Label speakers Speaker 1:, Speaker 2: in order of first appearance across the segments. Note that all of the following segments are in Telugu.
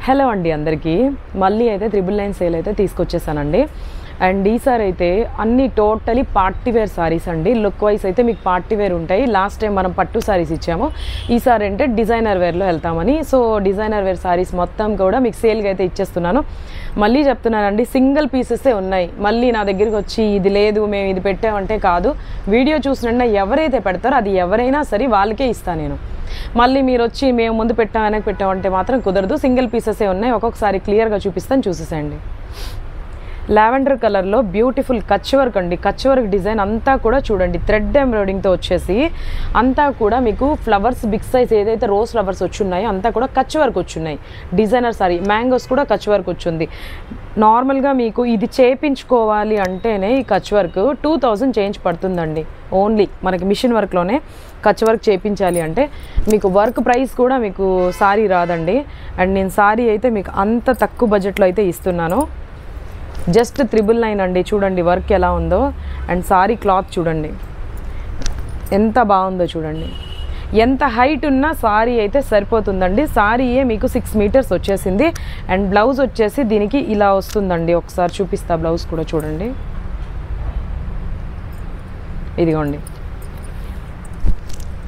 Speaker 1: హలో అండి అందరికీ మళ్ళీ అయితే 999 సేల్ అయితే తీసుకొచ్చేసానండి. అండ్ ఈసారి అయితే అన్ని టోటలీ పార్టీ వేర్ సారీస్ అండి. లుక్ వైజ్ అయితే మీకు పార్టీ వేర్ ఉంటాయి. లాస్ట్ టైం మనం పట్టు సారీస్ ఇచ్చాము, ఈసారి అంటే డిజైనర్ వేర్లో వెళ్తామని. సో డిజైనర్ వేర్ సారీస్ మొత్తం కూడా మీకు సేల్గా అయితే ఇచ్చేస్తున్నాను. మళ్ళీ చెప్తున్నానండి, సింగిల్ పీసెసే ఉన్నాయి. మళ్ళీ నా దగ్గరికి వచ్చి ఇది లేదు మేము ఇది పెట్టామంటే కాదు. వీడియో చూసినట్టు ఎవరైతే పెడతారో అది ఎవరైనా సరే వాళ్ళకే ఇస్తాను నేను. మళ్ళీ మీరు వచ్చి మేము ముందు పెట్టాం వెనక్కి పెట్టామంటే మాత్రం కుదరదు. సింగిల్ పీసెసే ఉన్నాయి. ఒక్కొక్కసారి క్లియర్గా చూపిస్తాను, చూసేసేయండి. లావెండర్ కలర్లో బ్యూటిఫుల్ కచ్ వర్క్ అండి. కచ్ వర్క్ డిజైన్ అంతా కూడా చూడండి, థ్రెడ్ ఎంబ్రాయిడింగ్తో వచ్చేసి అంతా కూడా మీకు ఫ్లవర్స్ బిగ్ సైజ్ ఏదైతే రోజ్ ఫ్లవర్స్ వచ్చున్నాయో అంతా కూడా కచ్ వర్క్ వచ్చున్నాయి. డిజైనర్ సారీ మ్యాంగోస్ కూడా కచ్ వర్క్ వచ్చింది. నార్మల్గా మీకు ఇది చేయించుకోవాలి అంటేనే ఈ కచ్ వర్క్ 2000 చేంజ్ పడుతుందండి. ఓన్లీ మనకి మిషన్ వర్క్లోనే కచ్ వర్క్ చేయించాలి అంటే మీకు వర్క్ ప్రైస్ కూడా మీకు సారీ రాదండి. అండ్ నేను సారీ అయితే మీకు అంత తక్కువ బడ్జెట్లో అయితే ఇస్తున్నాను. జస్ట్ 999 అండి. చూడండి వర్క్ ఎలా ఉందో. అండ్ సారీ క్లాత్ చూడండి ఎంత బాగుందో. చూడండి ఎంత హైట్ ఉన్నా సారీ అయితే సరిపోతుందండి. సారీయే మీకు 6 మీటర్స్ వచ్చేసింది. అండ్ బ్లౌజ్ వచ్చేసి దీనికి ఇలా వస్తుందండి. ఒకసారి చూపిస్తా బ్లౌజ్ కూడా చూడండి. ఇదిగోండి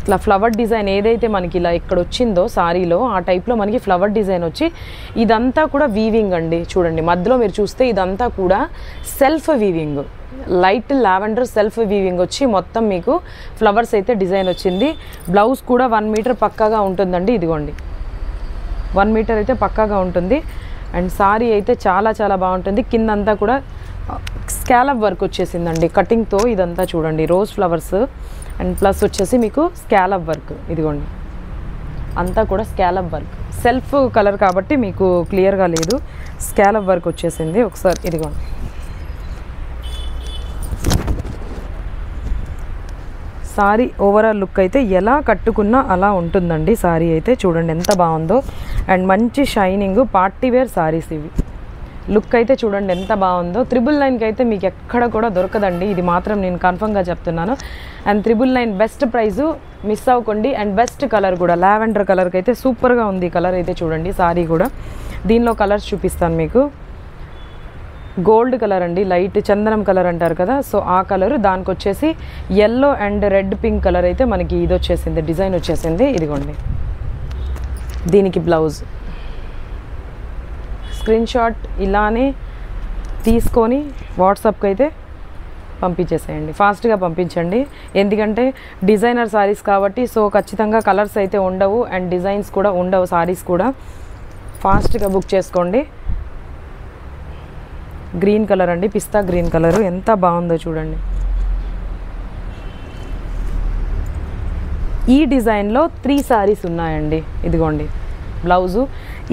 Speaker 1: ఇట్లా ఫ్లవర్ డిజైన్ ఏదైతే మనకి ఇలా ఇక్కడ వచ్చిందో సారీలో ఆ టైప్లో మనకి ఫ్లవర్ డిజైన్ వచ్చి ఇదంతా కూడా వీవింగ్ అండి. చూడండి మధ్యలో మీరు చూస్తే ఇదంతా కూడా self weaving, light lavender self weaving వచ్చి మొత్తం మీకు ఫ్లవర్స్ అయితే డిజైన్ వచ్చింది. బ్లౌజ్ కూడా 1 మీటర్ పక్కాగా ఉంటుందండి. ఇదిగోండి 1 మీటర్ అయితే పక్కాగా ఉంటుంది. అండ్ సారీ అయితే చాలా చాలా బాగుంటుంది. కిందంతా కూడా స్కాలప్ వర్క్ వచ్చేసిందండి కటింగ్తో. ఇదంతా చూడండి రోజ్ ఫ్లవర్స్ అండ్ ప్లస్ వచ్చేసి మీకు స్కాలప్ వర్క్. ఇదిగోండి అంతా కూడా స్కాలప్ వర్క్, సెల్ఫ్ కలర్ కాబట్టి మీకు క్లియర్గా లేదు. స్కాలప్ వర్క్ వచ్చేసింది. ఒకసారి ఇదిగోండి సారీ ఓవరాల్ లుక్ అయితే ఎలా కట్టుకున్నా అలా ఉంటుందండి. సారీ అయితే చూడండి ఎంత బాగుందో. అండ్ మంచి షైనింగ్ పార్టీ వేర్ సారీస్ ఇవి. లుక్ అయితే చూడండి ఎంత బాగుందో. 999కి అయితే మీకు ఎక్కడ కూడా దొరకదండి, ఇది మాత్రం నేను కన్ఫర్మ్గా చెప్తున్నాను. అండ్ 999 బెస్ట్ ప్రైజు, మిస్ అవ్వకండి. అండ్ బెస్ట్ కలర్ కూడా లావెండర్ కలర్కి అయితే సూపర్గా ఉంది కలర్ అయితే. చూడండి సారీ కూడా దీనిలో కలర్స్ చూపిస్తాను మీకు. గోల్డ్ కలర్ అండి, లైట్ చందనం కలర్ అంటారు కదా, సో ఆ కలర్. దానికి వచ్చేసి yellow and red pink colour అయితే మనకి ఇది వచ్చేసింది, డిజైన్ వచ్చేసింది. ఇదిగోండి దీనికి బ్లౌజ్. స్క్రీన్ షాట్ ఇలానే తీసుకొని వాట్సాప్కి అయితే పంపించేసేయండి, ఫాస్ట్గా పంపించండి. ఎందుకంటే డిజైనర్ సారీస్ కాబట్టి సో ఖచ్చితంగా కలర్స్ అయితే ఉండవు అండ్ డిజైన్స్ కూడా ఉండవు. సారీస్ కూడా ఫాస్ట్గా బుక్ చేసుకోండి. గ్రీన్ కలర్ అండి, పిస్తా గ్రీన్ కలరు ఎంత బాగుందో చూడండి. ఈ డిజైన్లో 3 సారీస్ ఉన్నాయండి. ఇదిగోండి బ్లౌజు.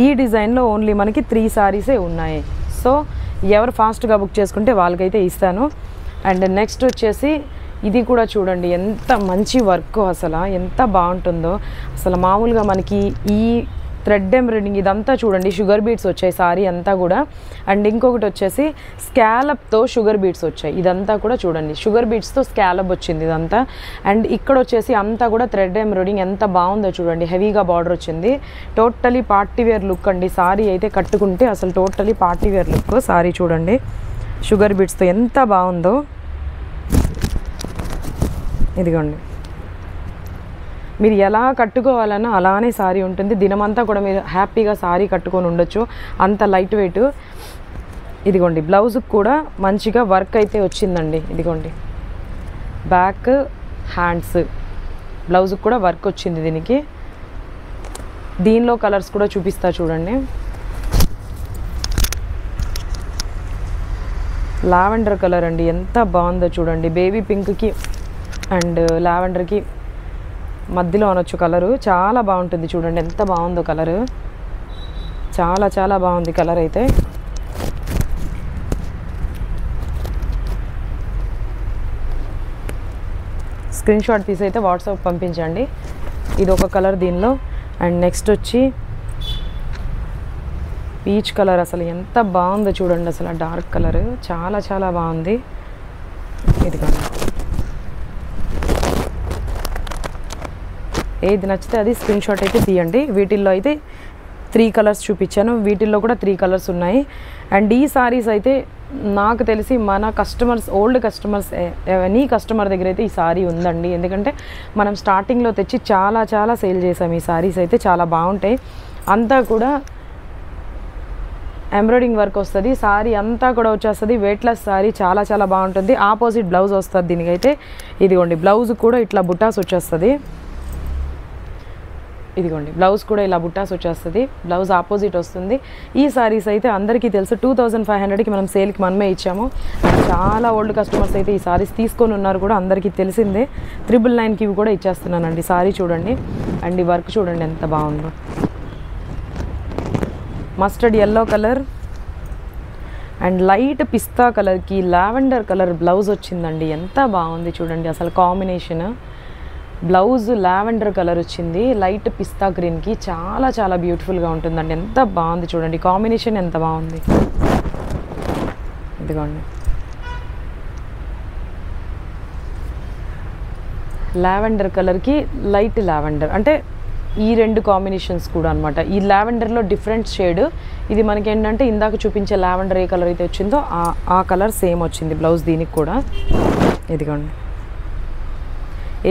Speaker 1: ఈ డిజైన్లో ఓన్లీ మనకి 3 సారీసే ఉన్నాయి. సో ఎవరు ఫాస్ట్గా బుక్ చేసుకుంటే వాళ్ళకైతే ఇస్తాను. అండ్ నెక్స్ట్ వచ్చేసి ఇది కూడా చూడండి ఎంత మంచి వర్క్, అసలు ఎంత బాగుంటుందో. అసలు మామూలుగా మనకి ఈ థ్రెడ్ ఎంబ్రాయిడింగ్ ఇదంతా చూడండి షుగర్ బీడ్స్ వచ్చాయి సారీ అంతా కూడా. అండ్ ఇంకొకటి వచ్చేసి స్కాలప్తో షుగర్ బీడ్స్ వచ్చాయి. ఇదంతా కూడా చూడండి షుగర్ బీడ్స్తో స్కాలప్ వచ్చింది ఇదంతా. అండ్ ఇక్కడ వచ్చేసి అంతా కూడా థ్రెడ్ ఎంబ్రాయిడింగ్ ఎంత బాగుందో చూడండి, హెవీగా బార్డర్ వచ్చింది. టోటలీ పార్టీ వేర్ లుక్ అండి. సారీ అయితే కట్టుకుంటే అసలు totally party wear look. Sari చూడండి షుగర్ బీడ్స్తో ఎంత బాగుందో. ఇదిగోండి మీరు ఎలా కట్టుకోవాలన్నా అలానే సారీ ఉంటుంది. దినమంతా కూడా మీరు హ్యాపీగా సారీ కట్టుకొని ఉండొచ్చు, అంత లైట్ వెయిట్. ఇదిగోండి బ్లౌజ్కి కూడా మంచిగా వర్క్ అయితే వచ్చిందండి. ఇదిగోండి బ్యాక్ హ్యాండ్స్ బ్లౌజ్కి కూడా వర్క్ వచ్చింది దీనికి. దీనిలో కలర్స్ కూడా చూపిస్తా చూడండి. లావెండర్ కలర్ అండి ఎంత బాగుందో చూడండి. బేబీ పింక్కి అండ్ లావెండర్కి మధ్యలో అనొచ్చు కలరు, చాలా బాగుంటుంది చూడండి ఎంత బాగుందో కలరు. చాలా చాలా బాగుంది కలర్ అయితే. స్క్రీన్ షాట్ తీసి అయితే వాట్సాప్ పంపించండి. ఇది ఒక కలర్ దీనిలో. అండ్ నెక్స్ట్ వచ్చి పీచ్ కలర్, అసలు ఎంత బాగుందో చూడండి. అసలు డార్క్ కలర్ చాలా చాలా బాగుంది. ఇది కదా ఏది నచ్చితే అది స్క్రీన్ షాట్ అయితే తీయండి. వీటిల్లో అయితే 3 కలర్స్ చూపించాను, వీటిల్లో కూడా 3 కలర్స్ ఉన్నాయి. అండ్ ఈ సారీస్ అయితే నాకు తెలిసి మన customers, old customers, any customer దగ్గర అయితే ఈ సారీ ఉందండి. ఎందుకంటే మనం స్టార్టింగ్లో తెచ్చి చాలా చాలా సేల్ చేసాం. ఈ సారీస్ అయితే చాలా బాగుంటాయి. అంతా కూడా ఎంబ్రాయిడింగ్ వర్క్ వస్తుంది, సారీ అంతా కూడా వచ్చేస్తుంది. వెయిట్లెస్ సారీ, చాలా చాలా బాగుంటుంది. ఆపోజిట్ బ్లౌజ్ వస్తుంది దీనికైతే. ఇదిగోండి బ్లౌజ్ కూడా ఇట్లా బుటాస్ వచ్చేస్తుంది. ఇదిగోండి బ్లౌజ్ కూడా ఇలా బుట్టాస్ వచ్చేస్తుంది, బ్లౌజ్ ఆపోజిట్ వస్తుంది. ఈ సారీస్ అయితే అందరికీ తెలుసు 2500కి మనం సేల్కి మనమే ఇచ్చాము. చాలా ఓల్డ్ కస్టమర్స్ అయితే ఈ సారీస్ తీసుకొని ఉన్నారు కూడా, అందరికీ తెలిసిందే. 999కి ఇవి కూడా ఇచ్చేస్తున్నానండి. సారీ చూడండి, అండ్ ఈ వర్క్ చూడండి ఎంత బాగుందో. Mustard yellow colour and light pista కలర్కి లావెండర్ కలర్ బ్లౌజ్ వచ్చిందండి. ఎంత బాగుంది చూడండి అసలు కాంబినేషన్. బ్లౌజ్ లావెండర్ కలర్ వచ్చింది లైట్ పిస్తా గ్రీన్కి, చాలా చాలా బ్యూటిఫుల్గా ఉంటుందండి. ఎంత బాగుంది చూడండి, కాంబినేషన్ ఎంత బాగుంది. ఇదిగోండి లావెండర్ కలర్కి లైట్ లావెండర్, అంటే ఈ 2 కాంబినేషన్స్ కూడా అనమాట. ఈ లావెండర్లో డిఫరెంట్ షేడ్, ఇది మనకి ఏంటంటే ఇందాక చూపించే లావెండర్ ఏ కలర్ అయితే వచ్చిందో ఆ కలర్ సేమ్ వచ్చింది బ్లౌజ్ దీనికి కూడా. ఇదిగోండి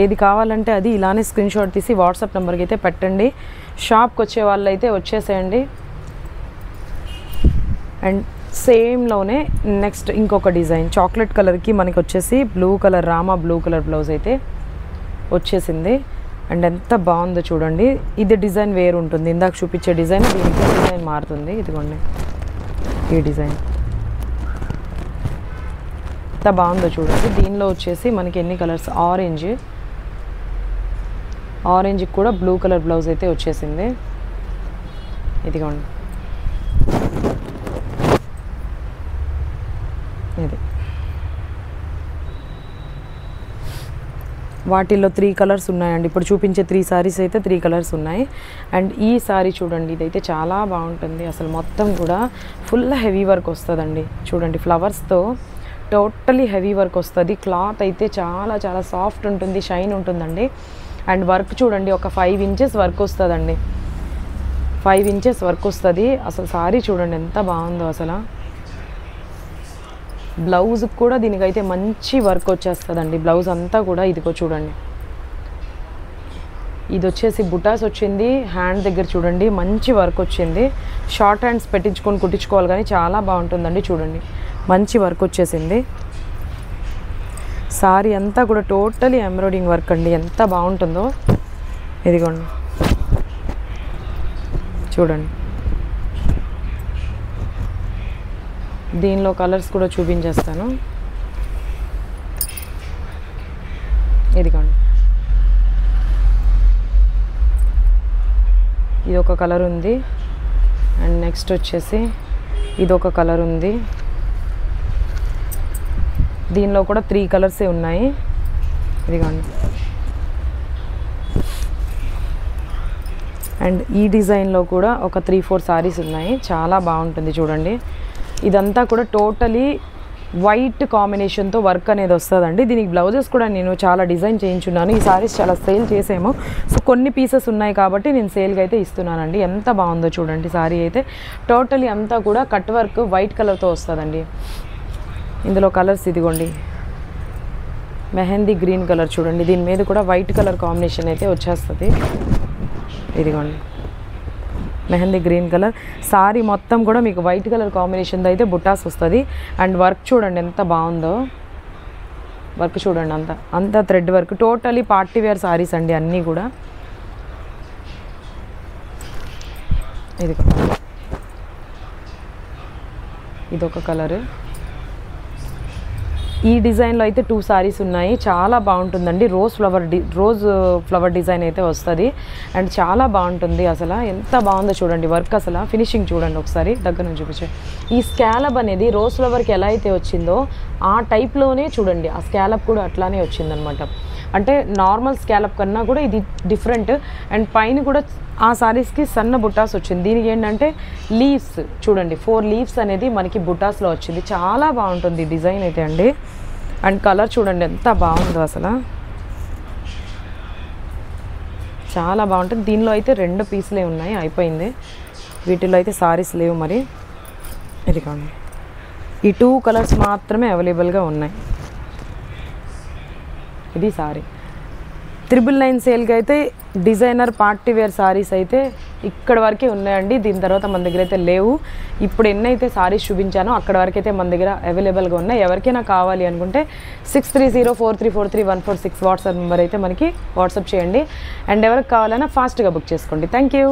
Speaker 1: ఏది కావాలంటే అది ఇలానే స్క్రీన్ షాట్ తీసి వాట్సాప్ నెంబర్కి అయితే పెట్టండి. షాప్కి వచ్చే వాళ్ళు అయితే వచ్చేసేయండి. అండ్ సేమ్లోనే నెక్స్ట్ ఇంకొక డిజైన్ చాక్లెట్ కలర్కి మనకి వచ్చేసి blue colour, Rama blue colour blouse అయితే వచ్చేసింది. అండ్ ఎంత బాగుందో చూడండి. ఇది డిజైన్ వేరు ఉంటుంది, ఇందాక చూపించే డిజైన్ దీనికి డిజైన్ మారుతుంది. ఇదిగోండి ఈ డిజైన్ ఎంత బాగుందో చూడండి. దీనిలో వచ్చేసి మనకి ఎన్ని కలర్స్, ఆరెంజ్కి కూడా బ్లూ కలర్ బ్లౌజ్ అయితే వచ్చేసింది. ఇదిగోండి ఇది. వాటిల్లో 3 కలర్స్ ఉన్నాయండి. ఇప్పుడు చూపించే 3 సారీస్ అయితే 3 కలర్స్ ఉన్నాయి. అండ్ ఈ సారీ చూడండి, ఇదైతే చాలా బాగుంటుంది. అసలు మొత్తం కూడా ఫుల్ హెవీ వర్క్ వస్తుందండి. చూడండి ఫ్లవర్స్తో టోటలీ హెవీ వర్క్ వస్తుంది. క్లాత్ అయితే చాలా చాలా సాఫ్ట్ ఉంటుంది, షైన్ ఉంటుందండి. అండ్ వర్క్ చూడండి, ఒక 5 ఇంచెస్ వర్క్ వస్తుందండి. 5 ఇంచెస్ వర్క్ వస్తుంది. అసలు సారీ చూడండి ఎంత బాగుందో అసలు. బ్లౌజ్ కూడా దీనికైతే మంచి వర్క్ వచ్చేస్తుందండి. బ్లౌజ్ అంతా కూడా ఇదిగో చూడండి, ఇది వచ్చేసి బుటాస్ వచ్చింది. హ్యాండ్ దగ్గర చూడండి మంచి వర్క్ వచ్చింది. షార్ట్ హ్యాండ్స్ పెట్టించుకొని కుట్టించుకోవాలి కానీ చాలా బాగుంటుందండి. చూడండి మంచి వర్క్ వచ్చేసింది. సారీ అంతా కూడా టోటలీ ఎంబ్రాయిడింగ్ వర్క్ అండి, ఎంత బాగుంటుందో. ఇదిగోండి చూడండి, దీనిలో కలర్స్ కూడా చూపించేస్తాను. ఇదిగోండి ఇది ఒక కలర్ ఉంది. అండ్ నెక్స్ట్ వచ్చేసి ఇదొక కలర్ ఉంది. దీనిలో కూడా 3 కలర్సే ఉన్నాయి. ఇదిగోండి అండ్ ఈ డిజైన్లో కూడా ఒక 3-4 సారీస్ ఉన్నాయి. చాలా బాగుంటుంది చూడండి. ఇదంతా కూడా టోటలీ వైట్ కాంబినేషన్తో వర్క్ అనేది వస్తుందండి. దీనికి బ్లౌజెస్ కూడా నేను చాలా డిజైన్ చేయించున్నాను. ఈ సారీస్ చాలా సేల్ చేసాము, సో కొన్ని పీసెస్ ఉన్నాయి కాబట్టి నేను సేల్గా అయితే ఇస్తున్నానండి. ఎంత బాగుందో చూడండి. సారీ అయితే టోటలీ అంతా కూడా కట్ వర్క్ వైట్ కలర్తో వస్తుందండి. ఇందులో కలర్స్ ఇదిగోండి, మెహందీ గ్రీన్ కలర్ చూడండి, దీని మీద కూడా వైట్ కలర్ కాంబినేషన్ అయితే వచ్చేస్తుంది. ఇదిగోండి మెహందీ గ్రీన్ కలర్. సారీ మొత్తం కూడా మీకు వైట్ కలర్ కాంబినేషన్తో అయితే బుట్టాస్ వస్తుంది. అండ్ వర్క్ చూడండి ఎంత బాగుందో. వర్క్ చూడండి అంతా thread work. Totally party wear saris అండి అన్నీ కూడా. ఇదొక కలర్. ఈ డిజైన్లో అయితే 2 సారీస్ ఉన్నాయి. చాలా బాగుంటుందండి. రోజ్ ఫ్లవర్ డిజైన్ అయితే వస్తుంది. అండ్ చాలా బాగుంటుంది. అసలు ఎంత బాగుందో చూడండి వర్క్. అసలు ఫినిషింగ్ చూడండి ఒకసారి దగ్గర నుంచి చూపించండి. ఈ స్కాలప్ అనేది రోజ్ ఫ్లవర్కి ఎలా అయితే వచ్చిందో ఆ టైప్లోనే చూడండి, ఆ స్కాలప్ కూడా అట్లానే వచ్చిందనమాట. అంటే నార్మల్ స్కాలప్ కన్నా కూడా ఇది డిఫరెంట్. అండ్ పైన కూడా ఆ సారీస్కి సన్న బుట్టాస్ వచ్చింది. దీనికి ఏంటంటే లీవ్స్ చూడండి, 4 లీవ్స్ అనేది మనకి బుట్టాస్లో వచ్చింది. చాలా బాగుంటుంది డిజైన్ అయితే అండి. అండ్ కలర్ చూడండి ఎంత బాగుందో అసలు, చాలా బాగుంటుంది. దీనిలో అయితే 2 పీసులే ఉన్నాయి, అయిపోయింది. వీటిలో అయితే సారీస్ లేవు మరి. ఇది కాండి, ఈ 2 కలర్స్ మాత్రమే అవైలబుల్గా ఉన్నాయి. ఇది సారీ 999 సేల్కి అయితే డిజైనర్ పార్టీ వేర్ సారీస్ అయితే ఇక్కడ వరకే ఉన్నాయండి. దీని తర్వాత మన దగ్గర అయితే లేవు. ఇప్పుడు ఎన్నైతే సారీస్ చూపించానో అక్కడ వరకు అయితే మన దగ్గర అవైలబుల్గా ఉన్నాయి. ఎవరికైనా కావాలి అనుకుంటే 6304343146 వాట్సాప్ నెంబర్ అయితే మనకి వాట్సాప్ చేయండి. అండ్ ఎవరికి కావాలన్నా ఫాస్ట్గా బుక్ చేసుకోండి. Thank you.